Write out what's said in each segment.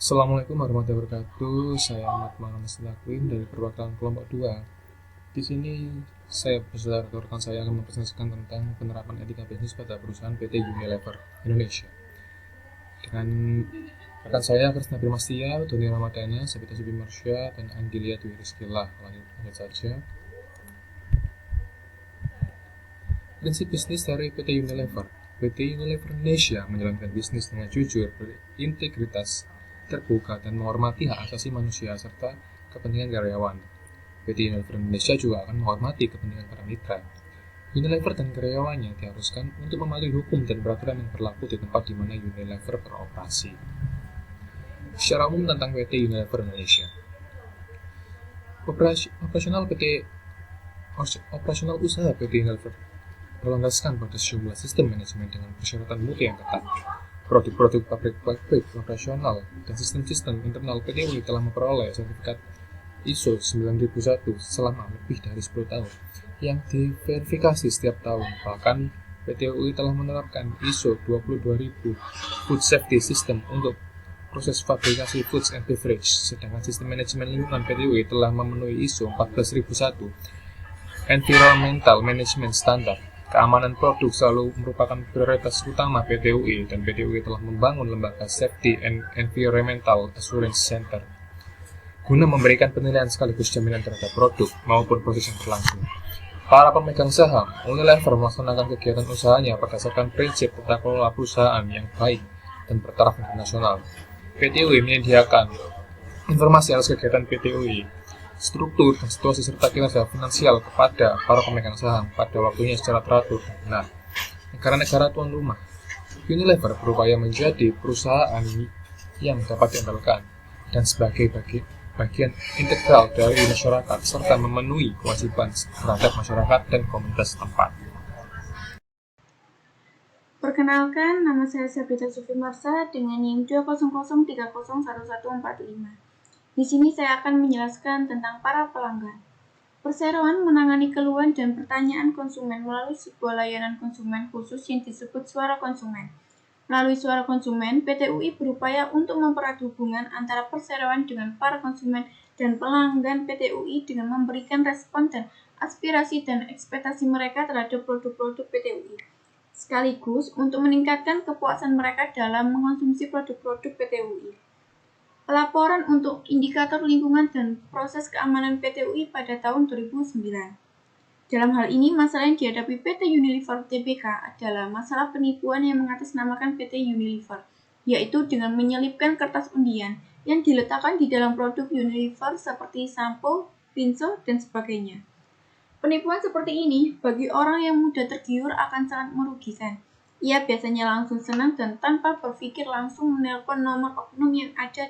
Assalamualaikum warahmatullahi wabarakatuh. Saya Ahmad Muhammad Selakwin dari perwakilan kelompok 2. Di sini saya beserta rekan saya akan mempresentasikan tentang penerapan etika bisnis pada perusahaan PT Unilever Indonesia. Dengan rekan saya Krisna Birmastia, Doni Ramadana, Sabita Subimarsya, dan Anggilia Dwi Rizkylah. Lanjut saja. Prinsip bisnis dari PT Unilever. PT Unilever Indonesia menjalankan bisnis dengan jujur, berintegritas, terbuka, dan menghormati hak asasi manusia serta kepentingan karyawan. PT Unilever Indonesia juga akan menghormati kepentingan para mitra. Unilever dan karyawannya diharuskan untuk mematuhi hukum dan peraturan yang berlaku di tempat di mana Unilever beroperasi. Secara umum tentang PT Unilever Indonesia. Operasional usaha PT Unilever berlandaskan pada sejumlah sistem manajemen dengan persyaratan mutu yang ketat. Produk-produk pabrik operasional dan sistem-sistem internal PT UI telah memperoleh sertifikat ISO 9001 selama lebih dari 10 tahun yang diverifikasi setiap tahun. Bahkan PT UI telah menerapkan ISO 22000 Food Safety System untuk proses fabrikasi foods and beverage, sedangkan sistem manajemen lingkungan PT UI telah memenuhi ISO 14001 Environmental Management Standard. Keamanan produk selalu merupakan prioritas utama PT UI dan PT UI telah membangun lembaga Safety and Environmental Assurance Center guna memberikan penilaian sekaligus jaminan terhadap produk maupun proses yang berlangsung. Para pemegang saham Unilever melaksanakan kegiatan usahanya berdasarkan prinsip tata kelola perusahaan yang baik dan bertaraf internasional. PT UI menyediakan informasi atas kegiatan PT UI, struktur dan situasi serta kinerja finansial kepada para pemegang saham pada waktunya secara teratur dan benar. Negara-negara tuan rumah Unilever berupaya menjadi perusahaan yang dapat diandalkan dan sebagai bagian integral dari masyarakat serta memenuhi kewajiban terhadap masyarakat dan komunitas setempat. Perkenalkan, nama saya Sabita Subimarsya dengan NIM 200301145. Di sini saya akan menjelaskan tentang para pelanggan. Perseroan menangani keluhan dan pertanyaan konsumen melalui sebuah layanan konsumen khusus yang disebut Suara Konsumen. Melalui Suara Konsumen, PT UI berupaya untuk mempererat hubungan antara perseroan dengan para konsumen dan pelanggan PT UI dengan memberikan respon dan aspirasi dan ekspektasi mereka terhadap produk-produk PT UI, sekaligus untuk meningkatkan kepuasan mereka dalam mengonsumsi produk-produk PT UI. Pelaporan untuk indikator lingkungan dan proses keamanan PT UI pada tahun 2009. Dalam hal ini, masalah yang dihadapi PT Unilever Tbk adalah masalah penipuan yang mengatasnamakan PT Unilever, yaitu dengan menyelipkan kertas undian yang diletakkan di dalam produk Unilever seperti sampo, rinso, dan sebagainya. Penipuan seperti ini bagi orang yang mudah tergiur akan sangat merugikan. Ia biasanya langsung senang dan tanpa berpikir langsung menelpon nomor oknum yang ada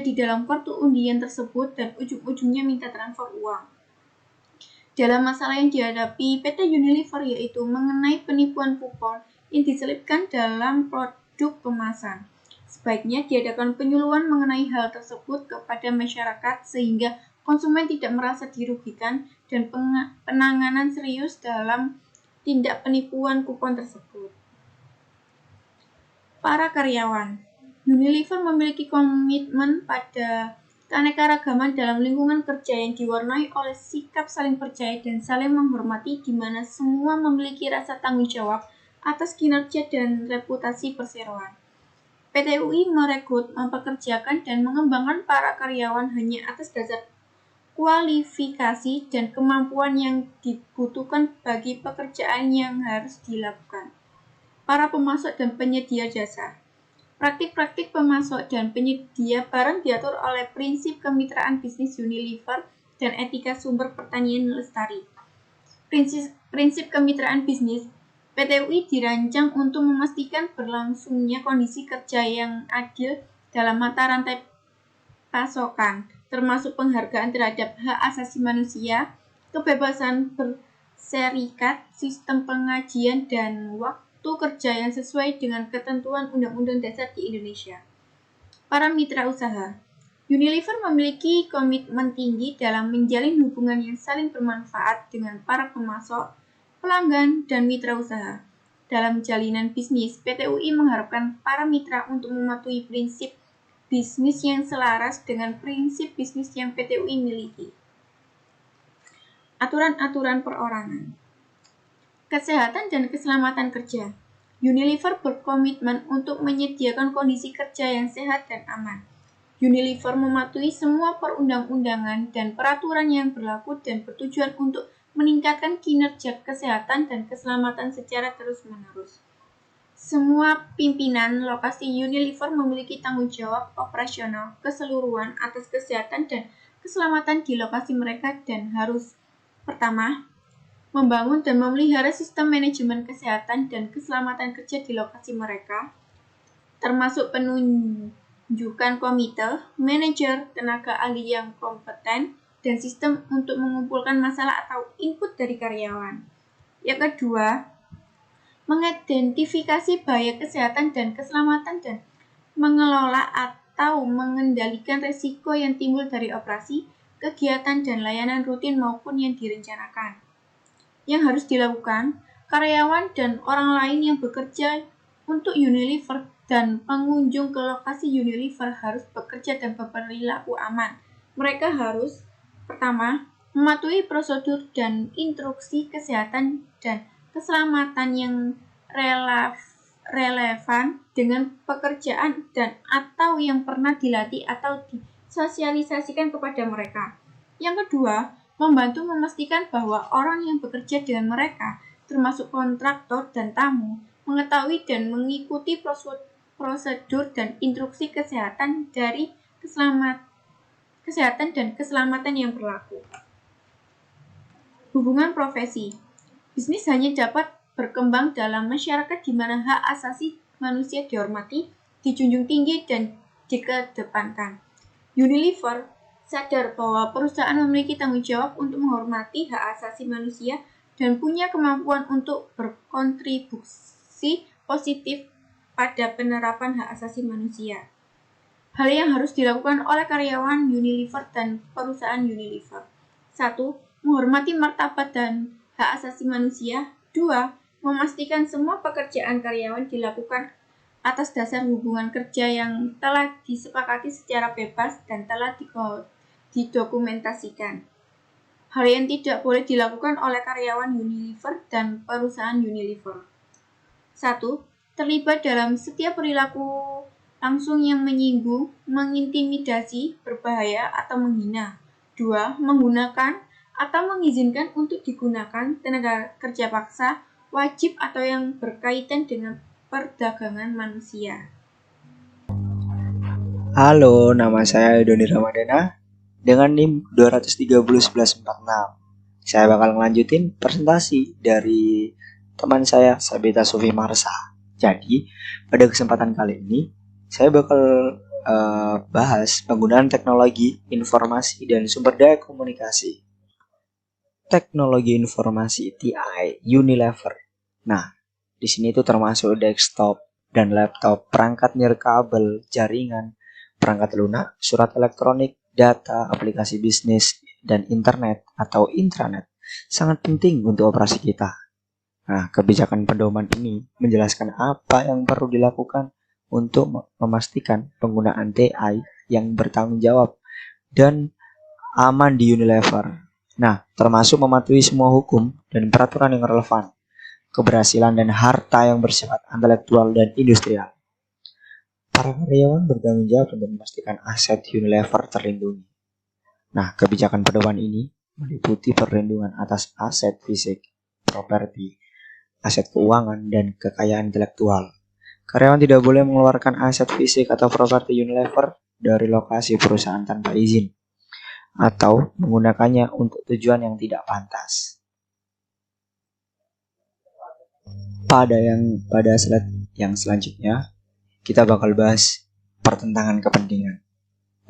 di dalam kartu undian tersebut dan ujung-ujungnya minta transfer uang. Dalam masalah yang dihadapi PT Unilever yaitu mengenai penipuan kupon yang diselipkan dalam produk kemasan. Sebaiknya diadakan penyuluhan mengenai hal tersebut kepada masyarakat sehingga konsumen tidak merasa dirugikan dan penanganan serius dalam tindak penipuan kupon tersebut. Para karyawan Unilever memiliki komitmen pada keanekaragaman dalam lingkungan kerja yang diwarnai oleh sikap saling percaya dan saling menghormati di mana semua memiliki rasa tanggung jawab atas kinerja dan reputasi perseroan. PT UI merekrut, mempekerjakan, dan mengembangkan para karyawan hanya atas dasar kualifikasi dan kemampuan yang dibutuhkan bagi pekerjaan yang harus dilakukan. Para pemasok dan penyedia jasa. Praktik-praktik pemasok dan penyedia barang diatur oleh prinsip kemitraan bisnis Unilever dan etika sumber pertanian lestari. Prinsip kemitraan bisnis PT UI dirancang untuk memastikan berlangsungnya kondisi kerja yang adil dalam mata rantai pasokan, termasuk penghargaan terhadap hak asasi manusia, kebebasan berserikat, sistem pengajian, dan waktu kerja yang sesuai dengan ketentuan Undang-Undang Dasar di Indonesia. Para mitra usaha Unilever memiliki komitmen tinggi dalam menjalin hubungan yang saling bermanfaat dengan para pemasok, pelanggan, dan mitra usaha. Dalam jalinan bisnis, PT UI mengharapkan para mitra untuk mematuhi prinsip bisnis yang selaras dengan prinsip bisnis yang PT UI miliki. Aturan-aturan perorangan. Kesehatan dan keselamatan kerja. Unilever berkomitmen untuk menyediakan kondisi kerja yang sehat dan aman. Unilever mematuhi semua perundang-undangan dan peraturan yang berlaku dan bertujuan untuk meningkatkan kinerja kesehatan dan keselamatan secara terus-menerus. Semua pimpinan lokasi Unilever memiliki tanggung jawab operasional keseluruhan atas kesehatan dan keselamatan di lokasi mereka dan harus pertama, membangun dan memelihara sistem manajemen kesehatan dan keselamatan kerja di lokasi mereka, termasuk penunjukan komite, manajer, tenaga ahli yang kompeten, dan sistem untuk mengumpulkan masalah atau input dari karyawan. Yang kedua, mengidentifikasi bahaya kesehatan dan keselamatan dan mengelola atau mengendalikan risiko yang timbul dari operasi, kegiatan, dan layanan rutin maupun yang direncanakan. Yang harus dilakukan, karyawan dan orang lain yang bekerja untuk Unilever dan pengunjung ke lokasi Unilever harus bekerja dan berperilaku aman. Mereka harus, pertama, mematuhi prosedur dan instruksi kesehatan dan keselamatan yang relevan dengan pekerjaan dan atau yang pernah dilatih atau disosialisasikan kepada mereka. Yang kedua, membantu memastikan bahwa orang yang bekerja dengan mereka, termasuk kontraktor dan tamu, mengetahui dan mengikuti prosedur dan instruksi kesehatan dari kesehatan dan keselamatan yang berlaku. Hubungan profesi. Bisnis hanya dapat berkembang dalam masyarakat di mana hak asasi manusia dihormati, dijunjung tinggi, dan dikedepankan. Unilever sadar bahwa perusahaan memiliki tanggung jawab untuk menghormati hak asasi manusia dan punya kemampuan untuk berkontribusi positif pada penerapan hak asasi manusia. Hal yang harus dilakukan oleh karyawan Unilever dan perusahaan Unilever. 1. Menghormati martabat dan hak asasi manusia. 2. Memastikan semua pekerjaan karyawan dilakukan atas dasar hubungan kerja yang telah disepakati secara bebas dan telah didokumentasikan. Hal yang tidak boleh dilakukan oleh karyawan Unilever dan perusahaan Unilever. 1. Terlibat dalam setiap perilaku langsung yang menyinggung, mengintimidasi, berbahaya, atau menghina. 2. Menggunakan atau mengizinkan untuk digunakan tenaga kerja paksa, wajib atau yang berkaitan dengan perdagangan manusia. Halo, nama saya Doni Ramadana dengan NIM 2301146. Saya bakal ngelanjutin presentasi dari teman saya Sabita Sufi Marsa. Jadi, pada kesempatan kali ini saya bakal bahas penggunaan teknologi informasi dan sumber daya komunikasi. Teknologi informasi TI Unilever. Nah, di sini itu termasuk desktop dan laptop, perangkat nirkabel, jaringan, perangkat lunak, surat elektronik, data, aplikasi bisnis, dan internet atau intranet sangat penting untuk operasi kita. Nah, kebijakan pedoman ini menjelaskan apa yang perlu dilakukan untuk memastikan penggunaan TI yang bertanggung jawab dan aman di Unilever. Nah, termasuk mematuhi semua hukum dan peraturan yang relevan, keberhasilan dan harta yang bersifat intelektual dan industrial. Para karyawan bertanggung jawab untuk memastikan aset Unilever terlindungi. Nah, kebijakan pedoman ini meliputi perlindungan atas aset fisik, properti, aset keuangan, dan kekayaan intelektual. Karyawan tidak boleh mengeluarkan aset fisik atau properti Unilever dari lokasi perusahaan tanpa izin, atau menggunakannya untuk tujuan yang tidak pantas. Pada slide yang selanjutnya, kita bakal bahas pertentangan kepentingan.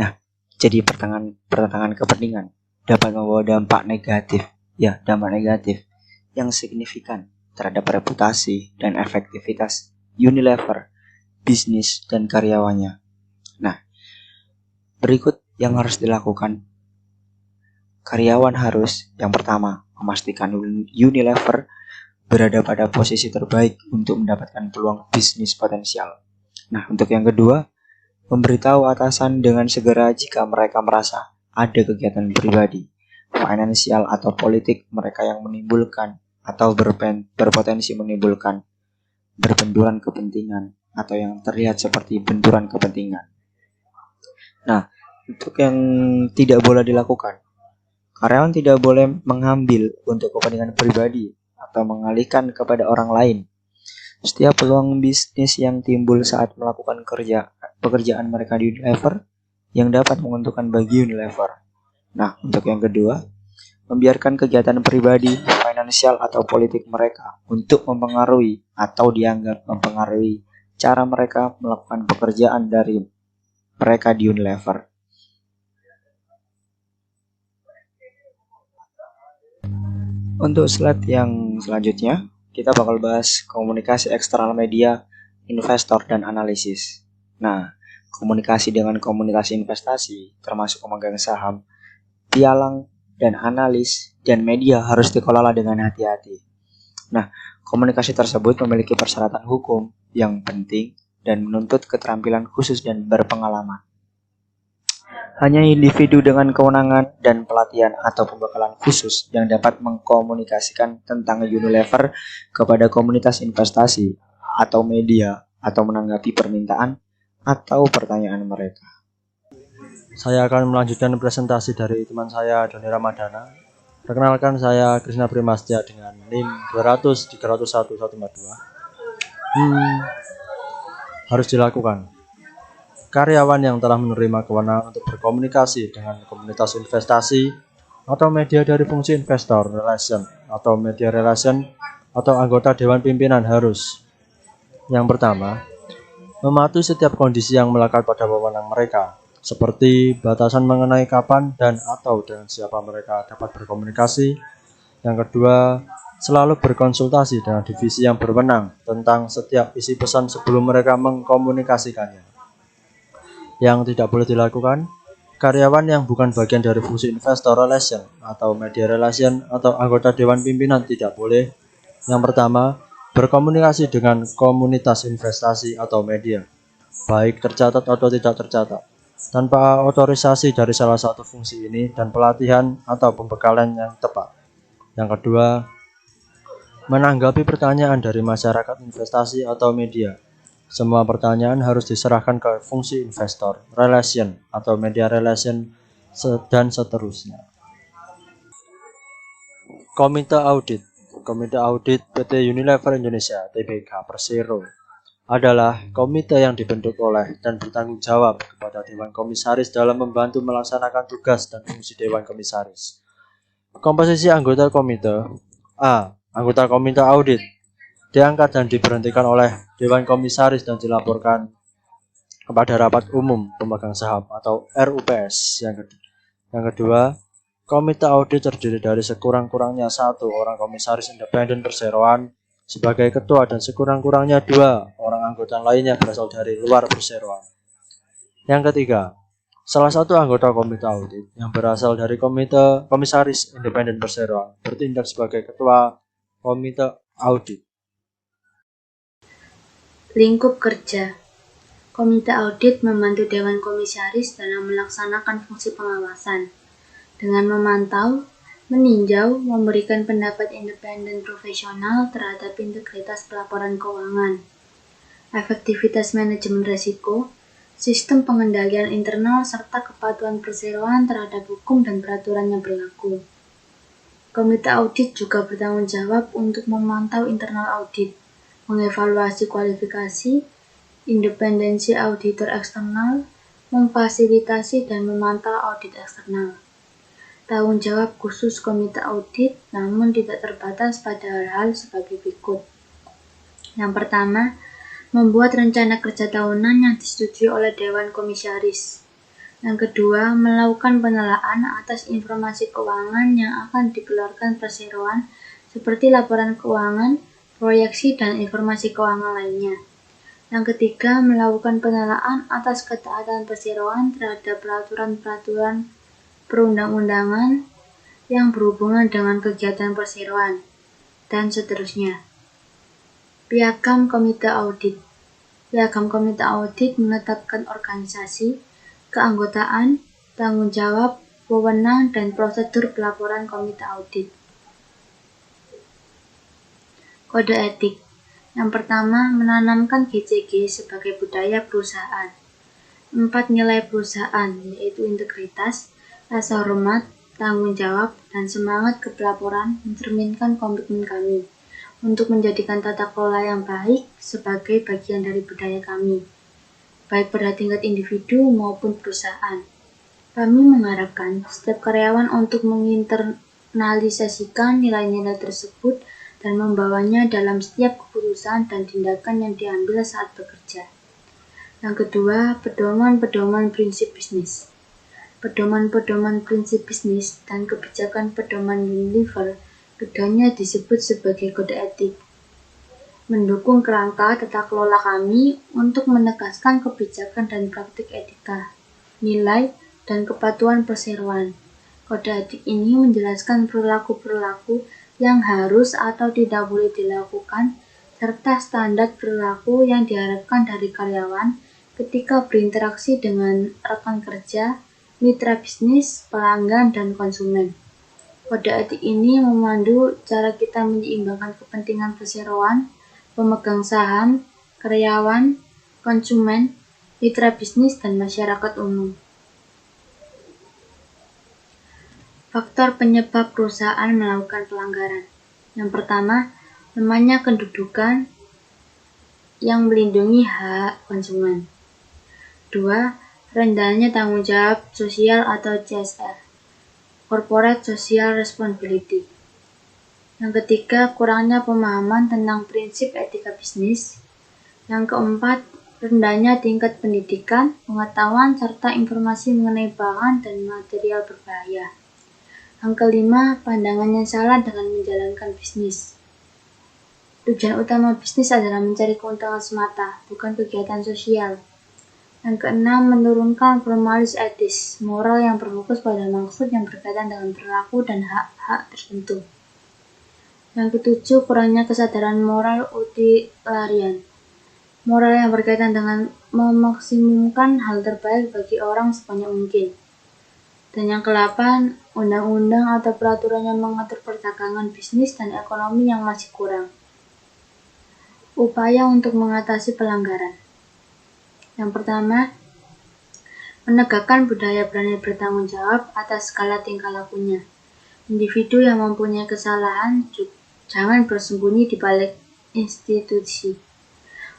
Nah, jadi pertentangan kepentingan dapat membawa dampak negatif yang signifikan terhadap reputasi dan efektivitas Unilever, bisnis, dan karyawannya. Nah, berikut yang harus dilakukan. Karyawan harus, yang pertama, memastikan Unilever berada pada posisi terbaik untuk mendapatkan peluang bisnis potensial. Nah, untuk yang kedua, memberitahu atasan dengan segera jika mereka merasa ada kegiatan pribadi, finansial atau politik mereka yang menimbulkan atau berpotensi menimbulkan berbenturan kepentingan atau yang terlihat seperti benturan kepentingan. Nah, untuk yang tidak boleh dilakukan, karyawan tidak boleh mengambil untuk kepentingan pribadi atau mengalihkan kepada orang lain setiap peluang bisnis yang timbul saat melakukan pekerjaan mereka di Unilever yang dapat menguntungkan bagi Unilever. Nah, untuk yang kedua, membiarkan kegiatan pribadi, finansial atau politik mereka untuk mempengaruhi atau dianggap mempengaruhi cara mereka melakukan pekerjaan dari mereka di Unilever. Untuk slide yang selanjutnya, kita bakal bahas komunikasi eksternal media, investor, dan analisis. Nah, komunikasi dengan komunitas investasi, termasuk pemegang saham, pialang, dan analis, dan media harus dikelola dengan hati-hati. Nah, komunikasi tersebut memiliki persyaratan hukum yang penting dan menuntut keterampilan khusus dan berpengalaman. Hanya individu dengan kewenangan dan pelatihan atau pembekalan khusus yang dapat mengkomunikasikan tentang Unilever kepada komunitas investasi atau media atau menanggapi permintaan atau pertanyaan mereka. Saya akan melanjutkan presentasi dari teman saya, Doni Ramadana. Perkenalkan, saya Krisna Primastya dengan NIM 200301142. Harus dilakukan. Karyawan yang telah menerima kewenangan untuk berkomunikasi dengan komunitas investasi atau media dari fungsi investor relation atau media relation atau anggota dewan pimpinan harus: yang pertama, mematuhi setiap kondisi yang melekat pada wewenang mereka, seperti batasan mengenai kapan dan atau dengan siapa mereka dapat berkomunikasi. Yang kedua, selalu berkonsultasi dengan divisi yang berwenang tentang setiap isi pesan sebelum mereka mengkomunikasikannya. Yang tidak boleh dilakukan, karyawan yang bukan bagian dari fungsi investor relation atau media relation atau anggota dewan pimpinan tidak boleh: yang pertama, berkomunikasi dengan komunitas investasi atau media, baik tercatat atau tidak tercatat, tanpa otorisasi dari salah satu fungsi ini dan pelatihan atau pembekalan yang tepat. Yang kedua, menanggapi pertanyaan dari masyarakat investasi atau media. Semua pertanyaan harus diserahkan ke fungsi investor, relation, atau media relation, dan seterusnya. Komite Audit PT Unilever Indonesia Tbk Persero adalah komite yang dibentuk oleh dan bertanggung jawab kepada Dewan Komisaris dalam membantu melaksanakan tugas dan fungsi Dewan Komisaris. Komposisi anggota komite: A. Anggota komite audit diangkat dan diberhentikan oleh Dewan Komisaris dan dilaporkan kepada Rapat Umum Pemegang Saham atau RUPS. Yang kedua, komite audit terdiri dari sekurang-kurangnya 1 orang komisaris independen perseroan sebagai ketua dan sekurang-kurangnya 2 orang anggota lainnya berasal dari luar perseroan. Yang ketiga, salah satu anggota komite audit yang berasal dari komisaris independen perseroan bertindak sebagai ketua komite audit. Lingkup kerja. Komite audit membantu Dewan Komisaris dalam melaksanakan fungsi pengawasan dengan memantau, meninjau, memberikan pendapat independen profesional terhadap integritas pelaporan keuangan, efektivitas manajemen risiko, sistem pengendalian internal serta kepatuhan perseroan terhadap hukum dan peraturan yang berlaku. Komite audit juga bertanggung jawab untuk memantau internal audit, mengevaluasi kualifikasi, independensi auditor eksternal, memfasilitasi dan memantau audit eksternal. Tanggung jawab khusus komite audit namun tidak terbatas pada hal-hal sebagai berikut. Yang pertama, membuat rencana kerja tahunan yang disetujui oleh Dewan Komisaris. Yang kedua, melakukan penelaahan atas informasi keuangan yang akan dikeluarkan perseroan seperti laporan keuangan, proyeksi, dan informasi keuangan lainnya. Yang ketiga, melakukan penelaahan atas ketaatan perseroan terhadap peraturan-peraturan perundang-undangan yang berhubungan dengan kegiatan perseroan, dan seterusnya. Piagam Komite Audit. Piagam Komite Audit menetapkan organisasi, keanggotaan, tanggung jawab, wewenang, dan prosedur pelaporan Komite Audit. Kode etik. Yang pertama, menanamkan GCG sebagai budaya perusahaan. 4 nilai perusahaan, yaitu integritas, rasa hormat, tanggung jawab, dan semangat kepelaporan mencerminkan komitmen kami untuk menjadikan tata kelola yang baik sebagai bagian dari budaya kami, baik pada tingkat individu maupun perusahaan. Kami mengharapkan setiap karyawan untuk menginternalisasikan nilai-nilai tersebut dan membawanya dalam setiap keputusan dan tindakan yang diambil saat bekerja. Yang kedua, pedoman-pedoman prinsip bisnis. Pedoman-pedoman prinsip bisnis dan kebijakan pedoman Unilever keduanya disebut sebagai kode etik. Mendukung kerangka tata kelola kami untuk menegaskan kebijakan dan praktik etika, nilai, dan kepatuhan perseroan. Kode etik ini menjelaskan perilaku-perilaku yang harus atau tidak boleh dilakukan, serta standar perilaku yang diharapkan dari karyawan ketika berinteraksi dengan rekan kerja, mitra bisnis, pelanggan, dan konsumen. Kode etik ini memandu cara kita menyeimbangkan kepentingan perseroan, pemegang saham, karyawan, konsumen, mitra bisnis, dan masyarakat umum. Faktor penyebab perusahaan melakukan pelanggaran. Yang pertama, lemahnya kedudukan yang melindungi hak konsumen. 2. Rendahnya tanggung jawab sosial atau CSR. Corporate Social Responsibility. Yang ketiga, kurangnya pemahaman tentang prinsip etika bisnis. Yang keempat, rendahnya tingkat pendidikan, pengetahuan, serta informasi mengenai bahan dan material berbahaya. Yang kelima, pandangan yang salah dengan menjalankan bisnis. Tujuan utama bisnis adalah mencari keuntungan semata, bukan kegiatan sosial. Yang keenam, menurunkan formalis etis, moral yang berfokus pada maksud yang berkaitan dengan perilaku dan hak-hak tertentu. Yang ketujuh, kurangnya kesadaran moral utilitarian, moral yang berkaitan dengan memaksimumkan hal terbaik bagi orang sebanyak mungkin. Dan yang ke-8, undang-undang atau peraturan yang mengatur perdagangan bisnis dan ekonomi yang masih kurang. Upaya untuk mengatasi pelanggaran. Yang pertama, menegakkan budaya berani bertanggung jawab atas segala tingkah lakunya. Individu yang mempunyai kesalahan jangan bersembunyi di balik institusi.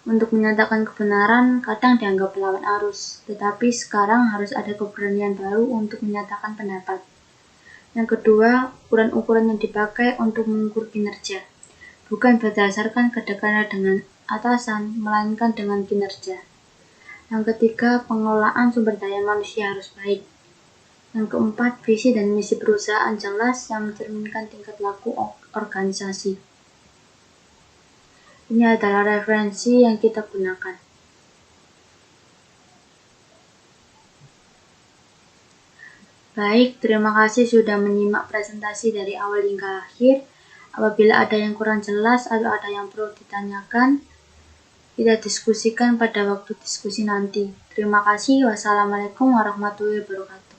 Untuk menyatakan kebenaran kadang dianggap melawan arus, tetapi sekarang harus ada keberanian baru untuk menyatakan pendapat. Yang kedua, ukuran-ukuran yang dipakai untuk mengukur kinerja, bukan berdasarkan kedekatan dengan atasan, melainkan dengan kinerja. Yang ketiga, pengelolaan sumber daya manusia harus baik. Yang keempat, visi dan misi perusahaan jelas yang mencerminkan tingkat laku organisasi. Ini adalah referensi yang kita gunakan. Baik, terima kasih sudah menyimak presentasi dari awal hingga akhir. Apabila ada yang kurang jelas atau ada yang perlu ditanyakan, kita diskusikan pada waktu diskusi nanti. Terima kasih. Wassalamualaikum warahmatullahi wabarakatuh.